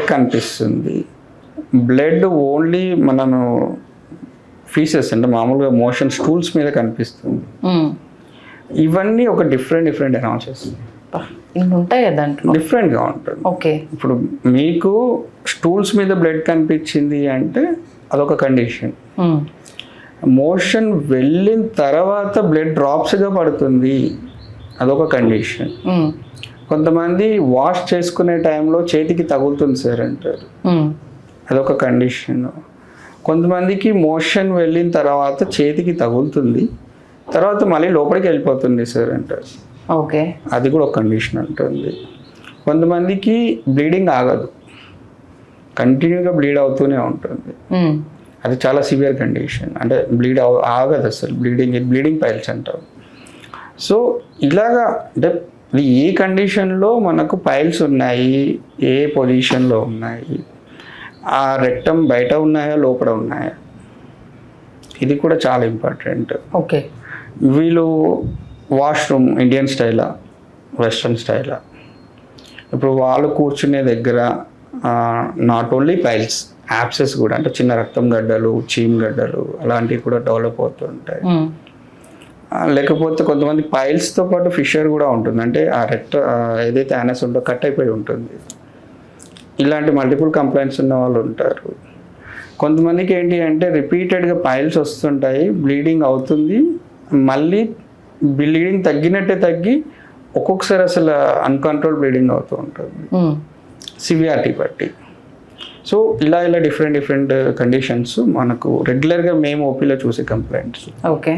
Blood కనిపిస్తుంది, blood only మనము faeces అంటే మామూలుగా మోషన్ స్టూల్స్ మీద కనిపిస్తుంది. ఇవన్నీ ఒక డిఫరెంట్ అనౌన్సెస్ ఇన్ని ఉంటాయి దాంట్లో, డిఫరెంట్గా ఉంటుంది. ఓకే. ఇప్పుడు మీకు స్టూల్స్ మీద బ్లడ్ కనిపించింది అంటే అదొక కండిషన్. మోషన్ వెళ్ళిన తర్వాత బ్లడ్ డ్రాప్స్గా పడుతుంది, అదొక కండిషన్. కొంతమంది వాష్ చేసుకునే టైంలో చేతికి తగులుతుంది సార్ అంటారు, అదొక కండిషన్. కొంతమందికి మోషన్ వెళ్ళిన తర్వాత చేతికి తగులుతుంది, తర్వాత మళ్ళీ లోపలికి వెళ్ళిపోతుంది సార్ అంటారు, ఓకే, అది కూడా ఒక కండిషన్ ఉంటుంది. కొంతమందికి బ్లీడింగ్ ఆగదు, కంటిన్యూగా బ్లీడ్ అవుతూనే ఉంటుంది, అది చాలా సివియర్ కండిషన్. అంటే ఆగదు అసలు, బ్లీడింగ్ పైల్స్ అంటారు. సో ఇలాగా అంటే ఏ కండిషన్లో మనకు పైల్స్ ఉన్నాయి, ఏ పొజిషన్లో ఉన్నాయి, ఆ రెక్టం బయట ఉన్నాయా లోపల ఉన్నాయా, ఇది కూడా చాలా ఇంపార్టెంట్. ఓకే. వీళ్ళు వాష్రూమ్ ఇండియన్ స్టైలా వెస్ట్రన్ స్టైలా, ఇప్పుడు వాళ్ళు కూర్చునే దగ్గర నాట్ ఓన్లీ పైల్స్, యాప్సెస్ కూడా, అంటే చిన్న రక్తం గడ్డలు, చీమ్ గడ్డలు అలాంటివి కూడా డెవలప్ అవుతుంటాయి. లేకపోతే కొంతమంది పైల్స్తో పాటు ఫిషర్ కూడా ఉంటుంది, అంటే ఆ ఏదైతే యానస్ ఉందో కట్ అయిపోయి ఉంటుంది. ఇలాంటి మల్టిపుల్ కంప్లైంట్స్ ఉన్న వాళ్ళు ఉంటారు. కొంతమందికి ఏంటి అంటే రిపీటెడ్గా పైల్స్ వస్తుంటాయి, బ్లీడింగ్ అవుతుంది, మళ్ళీ బ్లీడింగ్ తగ్గినట్టే తగ్గి ఒక్కొక్కసారి అసలు అన్కంట్రోల్ బ్లీడింగ్ అవుతూ ఉంటుంది సివియారిటీ బట్టి. సో ఇలా డిఫరెంట్ కండిషన్స్ మనకు రెగ్యులర్గా మేము ఓపీలో చూసే కంప్లైంట్స్. ఓకే.